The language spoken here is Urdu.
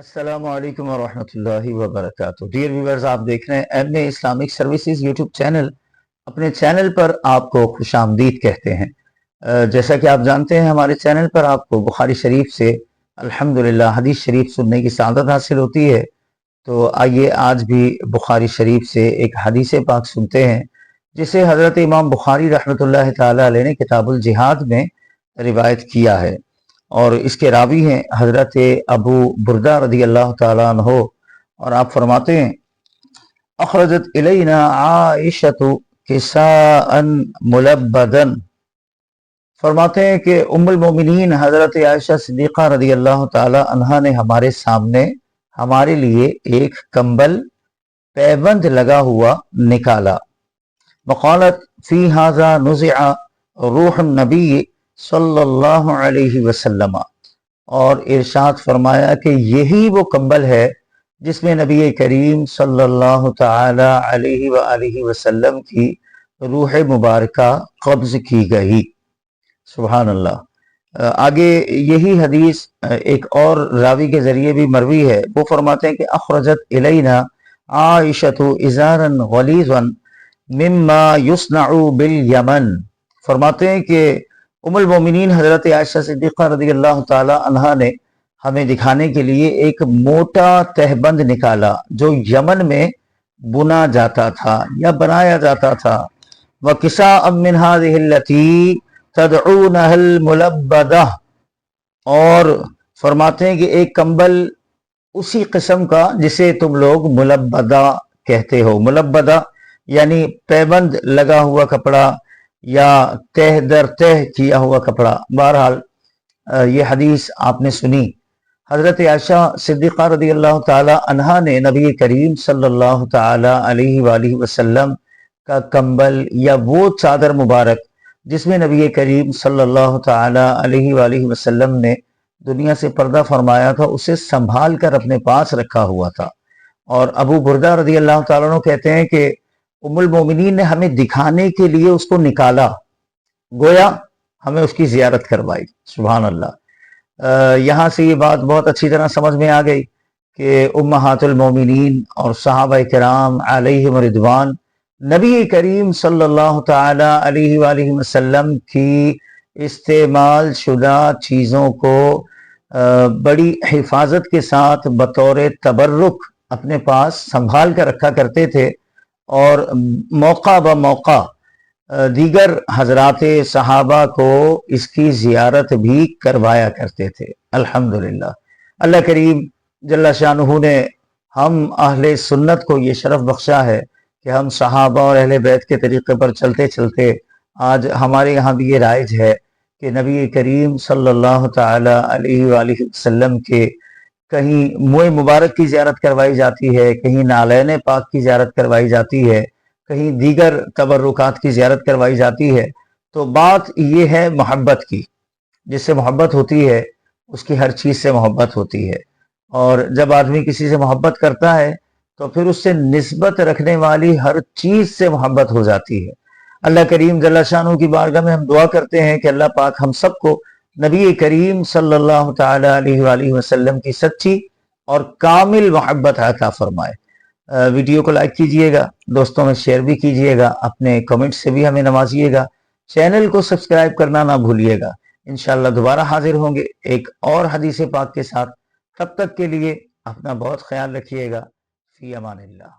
السلام علیکم ورحمۃ اللہ وبرکاتہ۔ ڈیئر ویورز، آپ دیکھ رہے ہیں ایم اے اسلامک سروسز یوٹیوب چینل۔ اپنے چینل پر آپ کو خوش آمدید کہتے ہیں۔ جیسا کہ آپ جانتے ہیں، ہمارے چینل پر آپ کو بخاری شریف سے الحمدللہ حدیث شریف سننے کی سعادت حاصل ہوتی ہے۔ تو آئیے آج بھی بخاری شریف سے ایک حدیث پاک سنتے ہیں، جسے حضرت امام بخاری رحمۃ اللہ تعالی علیہ نے کتاب الجہاد میں روایت کیا ہے، اور اس کے راوی ہیں حضرت ابو بردہ رضی اللہ تعالیٰ عنہ، اور آپ فرماتے ہیں اخرجت الینا عائشۃ کساء ملبدا، فرماتے ہیں کہ ام المومنین حضرت عائشہ صدیقہ رضی اللہ تعالیٰ عنہ نے ہمارے سامنے ہمارے لیے ایک کمبل پیبند لگا ہوا نکالا۔ وقالت فی ھذا نزع روح النبی صلی اللہ علیہ وسلم، اور ارشاد فرمایا کہ یہی وہ کمبل ہے جس میں نبی کریم صلی اللہ تعالی علیہ وآلہ وسلم کی روح مبارکہ قبض کی گئی۔ سبحان اللہ۔ آگے یہی حدیث ایک اور راوی کے ذریعے بھی مروی ہے، وہ فرماتے ہیں کہ اخرجت الینا عائشۃ ازارا غلیظا مما یصنع بالیمن، فرماتے ہیں کہ ام المومنین حضرت عائشہ صدیقہ رضی اللہ تعالی عنہ نے ہمیں دکھانے کے لیے ایک موٹا تہبند نکالا جو یمن میں بنا جاتا تھا یا بنایا جاتا تھا۔ وَكِسَاءً مِّنْ هَذِهِ الَّتِي تَدْعُونَهَا الْمُلَبَّدَةَ، اور فرماتے ہیں کہ ایک کمبل اسی قسم کا جسے تم لوگ ملبدہ کہتے ہو۔ ملبدہ یعنی پیبند لگا ہوا کپڑا یا تہ در تہ کیا ہوا کپڑا۔ بہرحال یہ حدیث آپ نے سنی، حضرت عائشہ صدیقہ رضی اللہ تعالی عنہا نے نبی کریم صلی اللہ تعالی علیہ وآلہ وسلم کا کمبل یا وہ چادر مبارک جس میں نبی کریم صلی اللہ تعالی علیہ وآلہ وسلم نے دنیا سے پردہ فرمایا تھا، اسے سنبھال کر اپنے پاس رکھا ہوا تھا۔ اور ابو بردہ رضی اللہ تعالیٰ عنہ کہتے ہیں کہ ام المومنین نے ہمیں دکھانے کے لیے اس کو نکالا، گویا ہمیں اس کی زیارت کروائی۔ سبحان اللہ۔ یہاں سے یہ بات بہت اچھی طرح سمجھ میں آ گئی کہ امہات المومنین اور صحابہ کرام علیہم رضوان نبی کریم صلی اللہ تعالی علیہ وآلہ وسلم کی استعمال شدہ چیزوں کو بڑی حفاظت کے ساتھ بطور تبرک اپنے پاس سنبھال کر رکھا کرتے تھے، اور موقع بہ موقع دیگر حضرات صحابہ کو اس کی زیارت بھی کروایا کرتے تھے۔ الحمدللہ، اللہ کریم جل شانہ نے ہم اہل سنت کو یہ شرف بخشا ہے کہ ہم صحابہ اور اہل بیت کے طریقے پر چلتے چلتے آج ہمارے یہاں بھی یہ رائج ہے کہ نبی کریم صلی اللہ تعالی علیہ وآلہ وسلم کے کہیں منہ مبارک کی زیارت کروائی جاتی ہے، کہیں نالین پاک کی زیارت کروائی جاتی ہے، کہیں دیگر تبرکات کی زیارت کروائی جاتی ہے۔ تو بات یہ ہے محبت کی، جس سے محبت ہوتی ہے اس کی ہر چیز سے محبت ہوتی ہے، اور جب آدمی کسی سے محبت کرتا ہے تو پھر اس سے نسبت رکھنے والی ہر چیز سے محبت ہو جاتی ہے۔ اللہ کریم جل شانہ کی بارگاہ میں ہم دعا کرتے ہیں کہ اللہ پاک ہم سب کو نبی کریم صلی اللہ تعالی علیہ وآلہ وسلم کی سچی اور کامل محبت عطا فرمائے۔ ویڈیو کو لائک کیجئے گا، دوستوں میں شیئر بھی کیجئے گا، اپنے کمنٹ سے بھی ہمیں نوازیے گا، چینل کو سبسکرائب کرنا نہ بھولیے گا۔ انشاءاللہ دوبارہ حاضر ہوں گے ایک اور حدیث پاک کے ساتھ، تب تک کے لیے اپنا بہت خیال رکھیے گا۔ فی امان اللہ۔